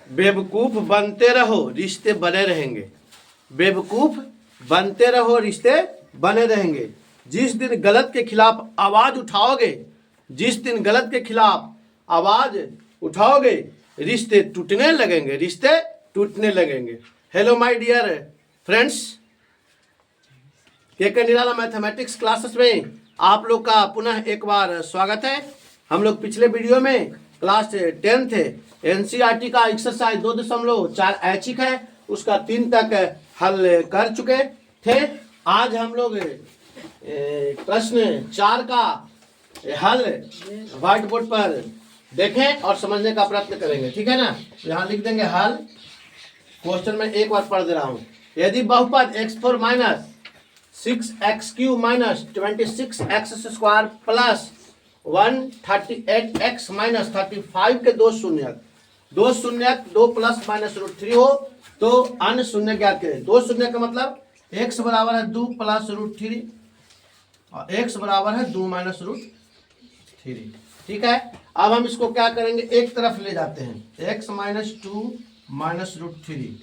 बेवकूफ बनते रहो, रिश्ते बने रहेंगे। बेवकूफ बनते रहो, रिश्ते बने रहेंगे। जिस दिन गलत के खिलाफ आवाज उठाओगे, जिस दिन गलत के खिलाफ आवाज उठाओगे, रिश्ते टूटने लगेंगे, रिश्ते टूटने लगेंगे। हेलो माय डियर फ्रेंड्स, के निराला मैथमेटिक्स क्लासेस में आप लोग का पुनः एक बार स्वागत है। हम लोग पिछले वीडियो में क्लास 10 थे, एनसीईआरटी का एक्सरसाइज 2.4 ऐच्छिक है, उसका 3 तक हल कर चुके थे। आज हम लोग प्रश्न 4 का हल व्हाइट बोर्ड पर देखें और समझने का प्रयत्न करेंगे, ठीक है ना। यहाँ लिख देंगे हल। क्वेश्चन में एक बार पढ़ दे रहा हूँ। यदि बहुपद x4 minus 6x³ minus 26x² plus 138x minus 35 के दो शून्यक 2 प्लस माइनस √3 हो तो अन्य शून्य ज्ञात करें। दो शून्य का मतलब x बराबर है 2 प्लस √3 और x बराबर है 2 माइनस √3, ठीक है। अब हम इसको क्या करेंगे, एक तरफ ले जाते हैं, x माइनस 2 माइनस √3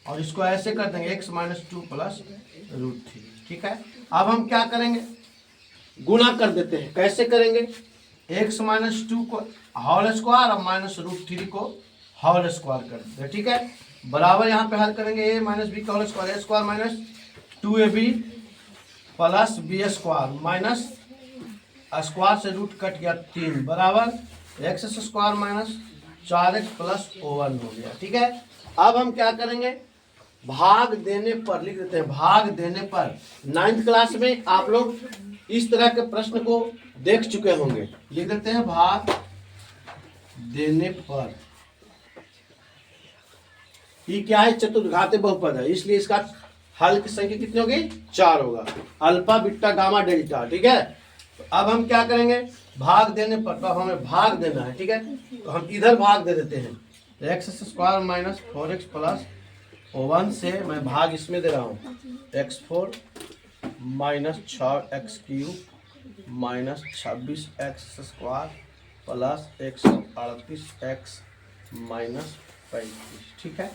और इसको ऐसे कर देंगे x माइनस 2 प्लस √3, ठीक है। अब हम क्या करेंगे, गुणा कर देते हैं। कैसे करेंगे, x माइनस 2 को होल स्क्वायर और माइनस √3 को होल स्क्वायर कर देते हैं, ठीक है। बराबर यहाँ पे हल करेंगे a माइनस बी का whole square, a square minus 2ab plus b square minus square से रूट कट गया 3 बराबर x square minus 4x plus 1 हो गया, ठीक है। अब हम क्या करेंगे, भाग देने पर लिख देते हैं। भाग देने पर 9th क्लास में आप लोग इस तरह के प्रश्न को देख चुके होंगे। लिख देते हैं भाग देने पर। ये क्या है, चतुर्घातीय बहुपद है, इसलिए इसका हल की संख्या कितनी होगी, 4 होगा। अल्फा बीटा गामा डेल्टा, ठीक है। तो अब हम क्या करेंगे, भाग देने पर, तो हमें भाग देना है, ठीक है। तो हम इधर भाग दे देते हैं, x square minus 4x plus 1 से मैं भाग इसमें दे रहा हूँ, x4 minus 6x³ minus 26x² plus 138x minus 35, ठीक है।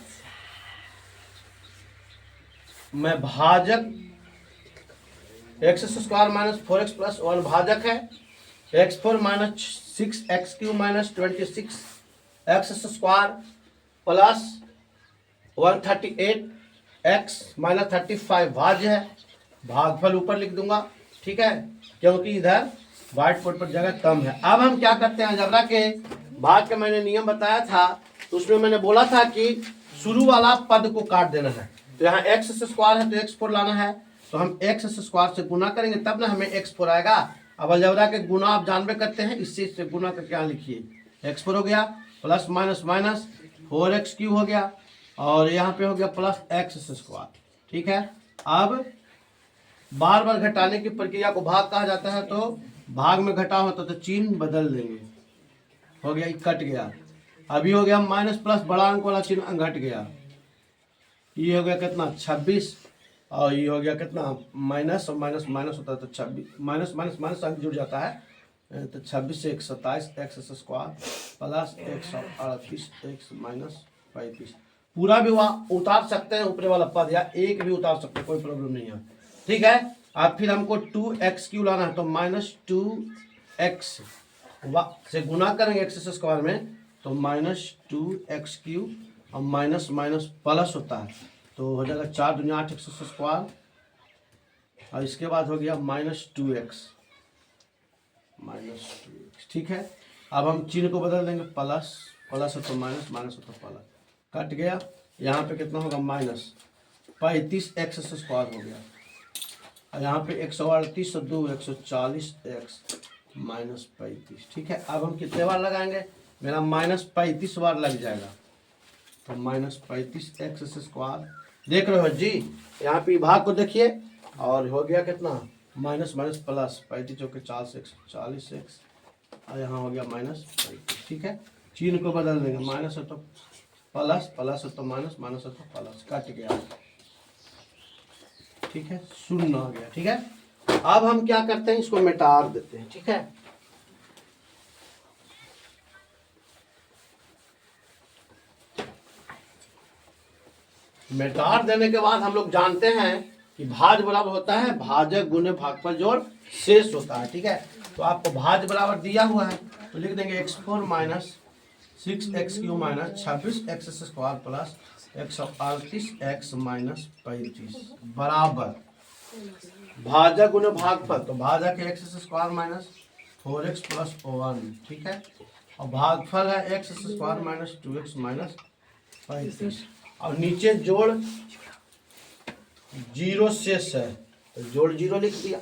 मैं भाजक x square minus 4x plus 1 भाजक है, x4 minus 6x³ minus 26x² plus 138x minus 35 भाज्य है। भागफल ऊपर लिख दूंगा, ठीक है, क्योंकि इधर व्हाइट बोर्ड पर जगह कम है। अब हम क्या करते हैं, अलजेब्रा के भाग के मैंने नियम बताया था, तो उसमें मैंने बोला था कि शुरू वाला पद को काट देना है। तो यहाँ x स्क्वायर है तो x4 लाना है, तो हम x स्क्वायर से गुना करेंगे तब ना हमें x4 आएगा। अब अलजेब्रा के गुना आप जानबे करते हैं, इससे गुना करके यहाँ लिखिए, x4 हो गया प्लस माइनस माइनस 4x³ हो गया और यहाँ पे हो गया प्लस x², ठीक है। अब बार बार घटाने की प्रक्रिया को भाग कहा जाता है, तो भाग में घटा होता तो चिन्ह बदल देंगे, हो गया, कट गया। अभी हो गया माइनस प्लस, बड़ा अंक वाला चिन्ह घट गया, ये हो गया कितना 26 और ये हो गया कितना माइनस, और माइनस माइनस होता है तो 26, माइनस माइनस माइनस अंक जुड़ जाता है, तो 26 से 127x² प्लस 138x माइनस 35। पूरा भी वहाँ उतार सकते हैं ऊपरे वाला पद, या एक भी उतार सकते हैं, कोई प्रॉब्लम नहीं है, ठीक है। अब फिर हमको 2x³ लाना है, तो माइनस 2x से गुना करेंगे x स्क्वायर में, तो माइनस 2x³ और माइनस माइनस प्लस होता है, तो हो जाएगा 4 दूनी 8x² और इसके बाद हो गया माइनस 2x, ठीक है। अब हम चिन्ह को बदल देंगे, प्लस प्लस हो तो माइनस, माइनस हो तो प्लस, कट गया। यहाँ पे कितना होगा, माइनस 35x² हो गया और यहाँ पे 138 और 2 140x माइनस 35, ठीक है। अब हम कितने बार लगाएंगे, मेरा माइनस 35 बार लग जाएगा, तो माइनस 35x² देख रहे हो जी। यहाँ पे भाग को देखिए और हो गया कितना, माइनस माइनस प्लस 35 चौके 4 से 140x और यहाँ हो गया माइनस 35, ठीक है। चिन्ह को बदल देंगे, माइनस है तो प्लस, प्लस है तो माइनस, माइनस है तो प्लस, कट गया, ठीक है, शून्य हो गया, ठीक है। अब हम क्या करते हैं, इसको मिटा देते हैं, ठीक है। मिटार देने के बाद हम लोग जानते हैं कि भाज्य बराबर होता है भाजक गुने भागफल जोड़ शेष होता है। ठीक है, तो आपको भाज्य बराबर दिया हुआ है तो लिख देंगे x4 minus 6x³ minus 26x² plus 138x minus 35 बराबर भाजक गुने भागफल, तो भाजक है x² माइनस 4x प्लस 1। ठीक है, और भागफल है x² माइनस 2x माइनस 35 और नीचे जोड़ जीरो शेष है तो जोड़ जीरो लिख दिया।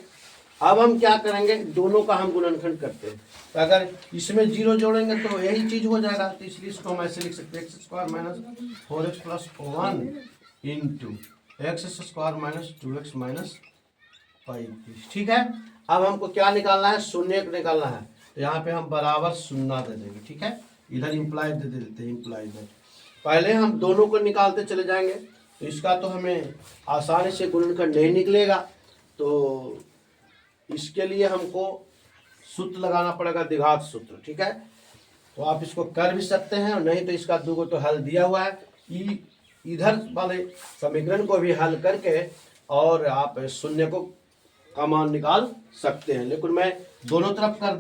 अब हम क्या करेंगे, दोनों का हम गुणनखंड करते हैं तो अगर इसमें जीरो जोड़ेंगे तो यही चीज हो जाएगा, तो इसलिए इसको हम ऐसे लिख सकते हैं x² minus 4x plus 1 into x² minus 2x minus 35। ठीक है, अब हमको क्या निकालना है, शून्य निकालना है तो यहाँ पे हम बराबर शून्य दे देंगे। ठीक है, इधर इम्प्लाइड दे देते हैं, इम्प्लाइड पहले हम दोनों को निकालते चले जाएंगे तो इसका तो हमें आसानी से गुणनखंड नहीं निकलेगा, तो इसके लिए हमको सूत्र लगाना पड़ेगा, द्विघात सूत्र। ठीक है, तो आप इसको कर भी सकते हैं और नहीं तो इसका दो तो हल दिया हुआ है, इधर वाले समीकरण को भी हल करके और आप शून्य को का मान निकाल सकते हैं, लेकिन मैं दोनों तरफ कर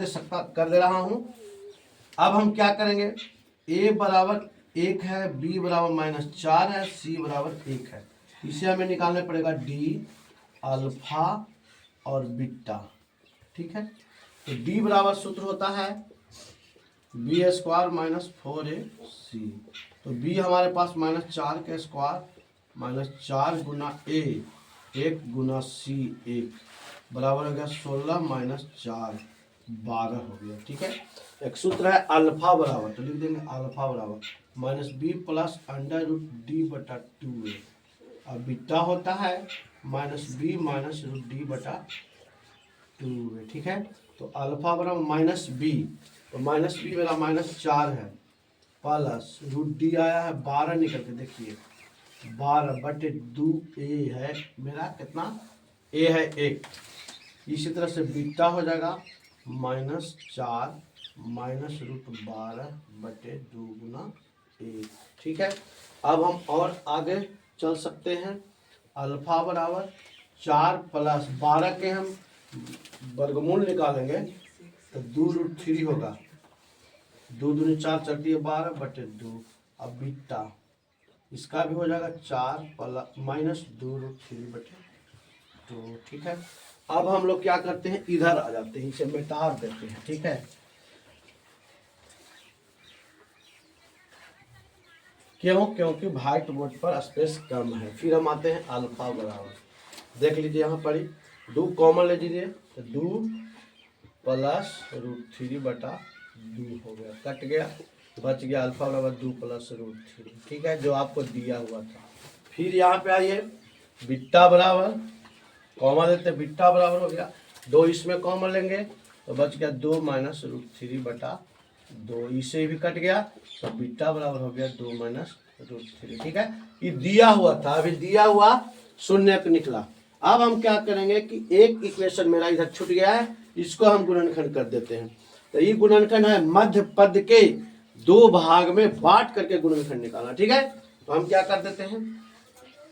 दे रहा हूं। अब हम क्या करेंगे, a बराबर 1 है, b बराबर -4 है, c बराबर 1 है, इसे हमें निकालना पड़ेगा d अल्फा और बीटा। ठीक है, तो d बराबर सूत्र होता है b² माइनस 4ac, तो b हमारे पास -4 के square -4 Guna a 1 Guna c 1 बराबर हो गया 16 माइनस 4 12 हो गया। ठीक है, एक सूत्र है अल्फा बराबर, तो लिख देंगे अल्फा बराबर -b प्लस √d/2a, और बीटा होता है -b माइनस √d/2a। ठीक है, तो अल्फा बराबर -b, तो -b मेरा -4 है प्लस √d आया है 12 निकल के देखिए 12/2a है मेरा, कितना a है 1। इसी तरह से बीटा हो जाएगा -4 माइनस √12/2 गुना 1। ठीक है, अब हम और आगे चल सकते हैं, अल्फा बराबर 4 प्लस 12 के हम वर्गमूल निकालेंगे तो 2√3 होगा, 2 दूनी 4 चलती है 12/2। अब बीटा इसका भी हो जाएगा 4 प्लस माइनस 2√3/2। ठीक है, अब हम लोग क्या करते हैं, इधर आ जाते हैं, इसे मिटा देते हैं। ठीक है, क्यों, क्योंकि व्हाइट बोर्ड पर स्पेस कम है। फिर हम आते हैं अल्फा बराबर, देख लीजिए यहाँ पर 2 कॉमन ले लीजिए तो 2 प्लस √3/2 हो गया, कट गया, बच गया अल्फा बराबर 2 प्लस √3। ठीक है, जो आपको दिया हुआ था। फिर यहाँ पे आइए, बीटा बराबर कॉमन लेते हैं, बीटा बराबर हो गया 2, इसमें कॉमन लेंगे तो बच गया 2 माइनस √3/2, इसे भी कट गया तो बीटा बराबर हो गया 2 माइनस √3। ठीक है, ये दिया हुआ था, अभी दिया हुआ शून्य निकला। अब हम क्या करेंगे कि एक इक्वेशन मेरा इधर छूट गया है, इसको हम गुणनखंड कर देते हैं। तो ये गुणनखंड है मध्य पद के 2 भाग में बांट करके गुणनखंड निकालना। ठीक है, तो हम क्या कर देते हैं,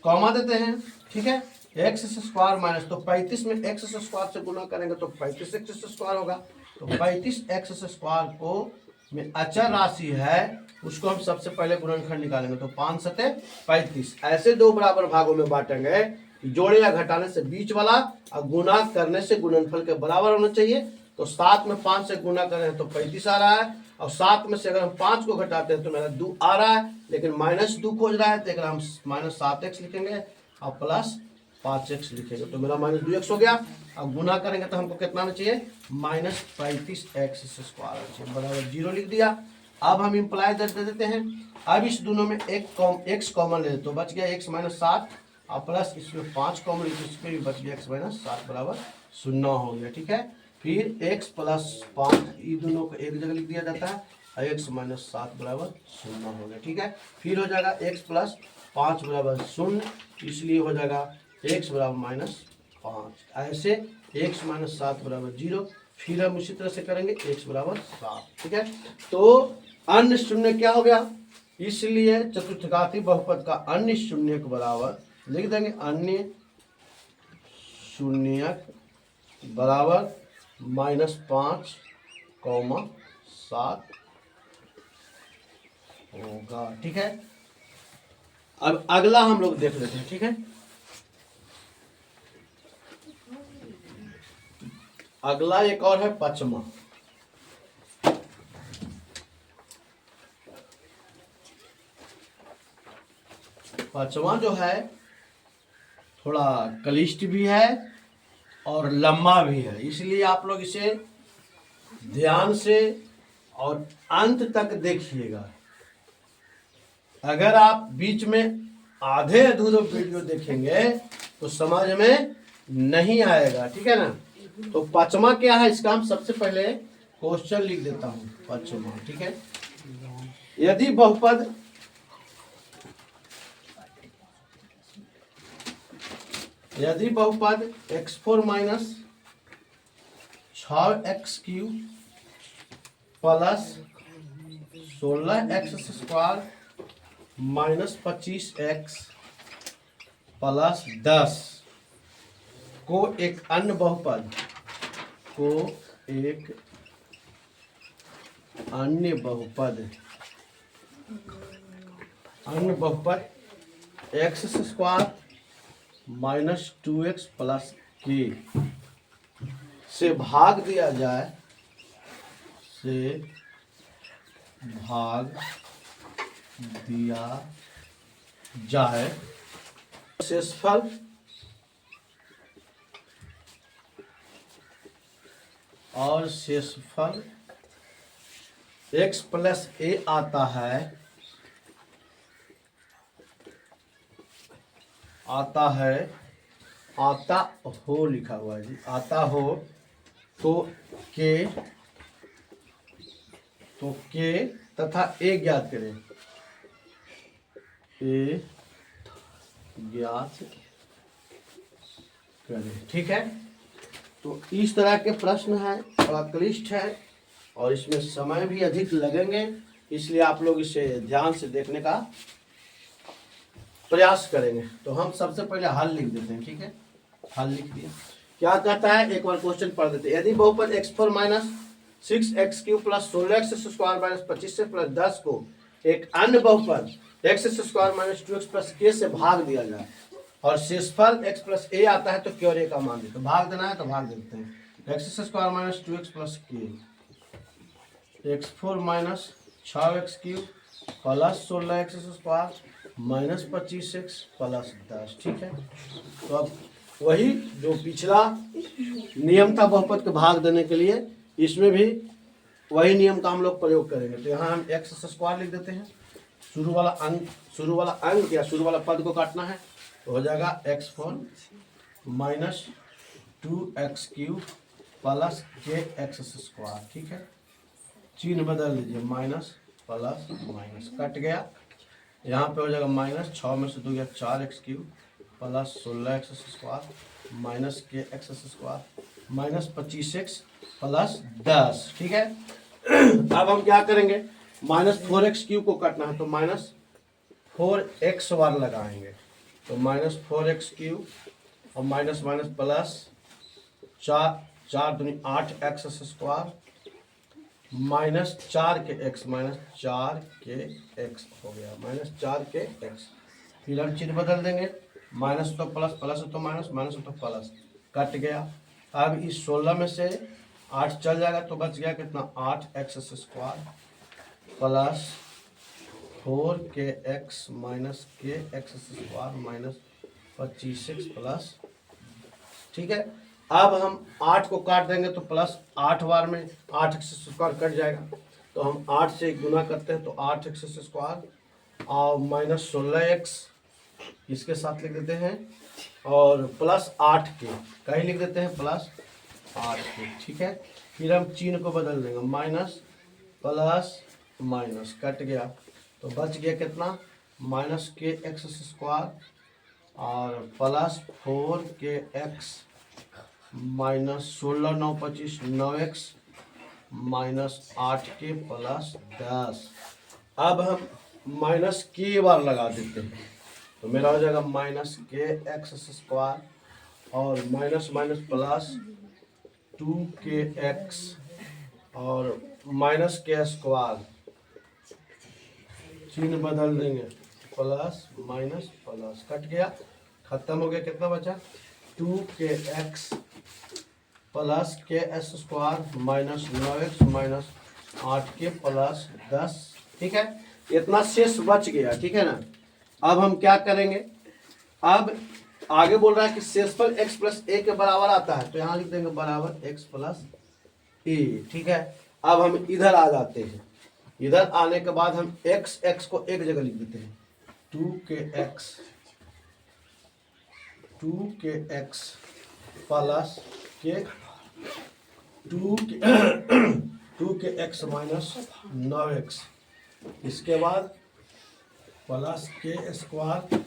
कॉमा देते हैं। ठीक है, x² माइनस, तो 35 में x² से गुना करेंगे तो 35x² होगा, तो 35x² को में अचर राशि है उसको हम सबसे पहले गुणनखंड निकालेंगे, तो 5 सते 35, ऐसे 2 बराबर भागों में बांटेंगे, जोड़े या घटाने से बीच वाला और गुना करने से गुणनफल के बराबर होना चाहिए। तो 7 में 5 से गुना करें तो 35 आ रहा है, और 7 में से अगर हम 5 को घटाते हैं तो मेरा 2 आ रहा है, लेकिन -2 खोज रहा है तो अगर हम -7x लिखेंगे और प्लस 5x लिखेंगे तो मेरा -2x हो गया। अब गुना करेंगे तो हमको कितना आना चाहिए, -35x² बराबर 0 लिख दिया। अब हम इम्प्लाई दे देते हैं, अब इस दोनों में x कॉमन ले तो बच गया x -7 और प्लस इसमें 5 कॉमन, इसमें भी बच गया x -7 बराबर 0 हो गया। ठीक है, फिर x + 5 ये दोनों को एक जगह लिख दिया जाता है और x -7 बराबर 0 हो गया। ठीक है, फिर हो जाएगा x + 5 बराबर 0, इसलिए हो जाएगा x बराबर -5, ऐसे x -7 बराबर 0। फिर हम उसी तरह से करेंगे x बराबर 7। ठीक है, तो अन्य शून्य क्या हो गया, इसलिए चतुर्थघाती बहुपद का अन्य शून्यक बराबर लिख देंगे, अन्य शून्यक बराबर -5,7 होगा। ठीक है, अब अगला हम लोग देख लेते हैं। ठीक है, अगला एक और है पचमा। पांचवा जो है थोड़ा क्लिष्ट भी है और लंबा भी है, इसलिए आप लोग इसे ध्यान से और अंत तक देखिएगा। अगर आप बीच में आधे अधूरे वीडियो देखेंगे तो समझ में नहीं आएगा। ठीक है ना, तो पांचवा क्या है इसका हम सबसे पहले क्वेश्चन लिख देता हूं। पांचवा, ठीक है, यदि बहुपद x4 minus 6x³ plus 16x² minus 25x plus 10 को एक अन्य बहुपद x² minus 2x plus k से भाग दिया जाए शेषफल x प्लस a आता हो लिखा हुआ है जी, आता हो तो k तथा a ज्ञात करें, ठीक है। तो इस तरह के प्रश्न है, थोड़ा क्लिष्ट है और इसमें समय भी अधिक लगेंगे, इसलिए आप लोग इसे ध्यान से देखने का प्रयास करेंगे। तो हम सबसे पहले हल लिख देते हैं। ठीक है, हल लिख दिया। क्या कहता है, एक बार क्वेश्चन पढ़ देते हैं। यदि बहुपद x4 minus 6x³ plus 16x² minus 25 plus 10 को एक अन्य बहुपद x² minus 2x plus k से भाग दिया जाए और शेषफल x प्लस a आता है तो q और a का मान देते, तो भाग देना है तो भाग देते हैं। x² minus 2x plus k x4 minus 6x³ plus 16x² minus 25x plus 10। ठीक है, तो अब वही जो पिछला नियम था बहुपद के भाग देने के लिए, इसमें भी वही नियम का हम लोग प्रयोग करेंगे। तो यहाँ हम x² लिख देते हैं, शुरू वाला अंक या शुरू वाला पद को काटना है, तो हो जाएगा x4 minus 2x³ plus kx²। ठीक है, चिन्ह बदल लीजिए, माइनस प्लस माइनस कट गया, यहाँ पे हो जाएगा माइनस 6 में से 2 गया 4x³ plus 16x² minus kx² minus 25x plus 10। ठीक है, अब हम क्या करेंगे, माइनस 4x³ को काटना है तो माइनस 4x बार लगाएंगे, तो माइनस 4x³ और माइनस माइनस प्लस 4 दूनी 8x² minus 4kx minus 4kx हो गया, माइनस 4kx। फिर हम चिन्ह बदल देंगे, माइनस तो प्लस, प्लस तो माइनस, माइनस तो प्लस, कट गया। अब इस 16 में से 8 चल जाएगा तो बच गया कितना, 8x² plus 4kx minus kx² minus 25x plus. ठीक है, अब हम 8 को काट देंगे तो प्लस 8 बार में 8x² कट जाएगा, तो हम 8 से गुना करते हैं तो 8x² और माइनस 16x इसके साथ लिख देते हैं और प्लस 8k कहीं लिख देते हैं, प्लस 8k। ठीक है, फिर हम चिन्ह को बदल देंगे, माइनस प्लस माइनस कट गया तो बच गया कितना, माइनस kx² और plus 4kx minus 16 9 25 9x minus 8k plus 10। अब हम माइनस के बार लगा देते हैं, तो मेरा हो जाएगा माइनस के एक्स स्क्वायर और माइनस माइनस प्लस 2kx और माइनस के स्क्वायर, चिन्ह बदल देंगे, प्लस माइनस प्लस कट गया, खत्म हो गया। कितना बचा? 2kx प्लस के S square minus 9x minus 8k plus 10। ठीक है, इतना शेष बच गया। ठीक है ना। अब हम क्या करेंगे, अब आगे बोल रहा है कि शेषफल x प्लस a के बराबर आता है, तो यहाँ लिख देंगे बराबर x प्लस a। ठीक है, अब हम इधर आ जाते हैं। इधर आने के बाद हम x को एक जगह लिख देते हैं, 2kx प्लस के 2kx माइनस 9x, इसके बाद प्लस के स्क्वायर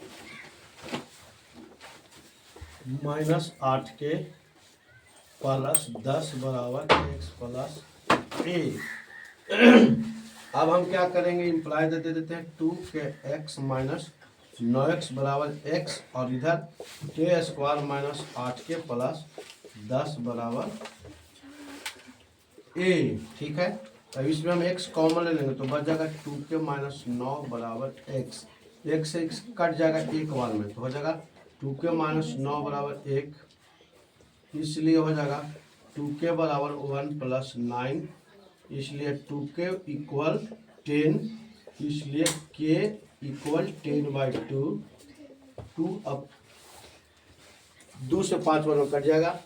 माइनस 8k प्लस 10 बराबर x प्लस a। अब हम क्या करेंगे, इम्प्लाई दे देते हैं 2kx माइनस 9x बराबर x और इधर के स्क्वायर माइनस 8k प्लस 10 बराबर a। ठीक है, अब इसमें हम x कॉमन ले लेंगे तो बच जाएगा 2k माइनस 9 बराबर x, एक से x कट जाएगा एक बार में, तो हो जाएगा 2k माइनस 9 बराबर 1, इसलिए हो जाएगा 2k बराबर 1 प्लस 9, इसलिए 2k इक्वल 10, इसलिए k इक्वल 10/2। 2 अब 2 से 5 बार में कट जाएगा,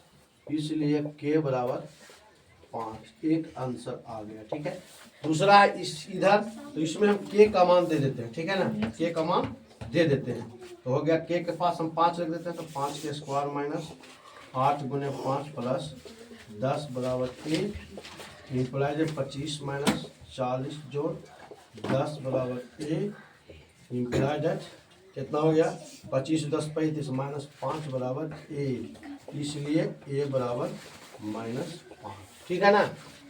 इसलिए k बराबर 5। एक आंसर आ गया। ठीक है, दूसरा है इस इधर, तो इसमें हम k का मान दे देते हैं। ठीक है ना, k का मान दे देते हैं, तो हो गया k के पास हम 5 रख देते हैं, तो 5 के स्क्वायर माइनस 8 गुने 5 प्लस 10 बराबर a, इम्प्लाइज 25 माइनस 40 जोड़ 10 बराबर a, इम्प्लाइज कितना हो गया 25 10 35 माइनस 5 बराबर a, इसलिए a बराबर माइनस 5। ठीक है ना,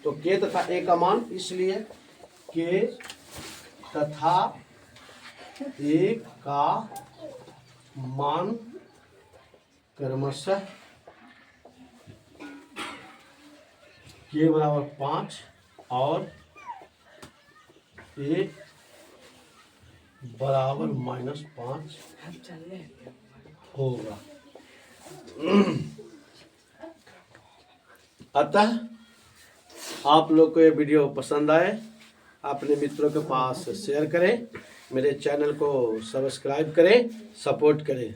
तो k तथा a का मान, इसलिए k तथा a का मान क्रमशः k बराबर 5 और a बराबर माइनस 5 होगा। अतः आप लोग को ये वीडियो पसंद आए, अपने मित्रों के पास शेयर करें, मेरे चैनल को सब्सक्राइब करें, सपोर्ट करें।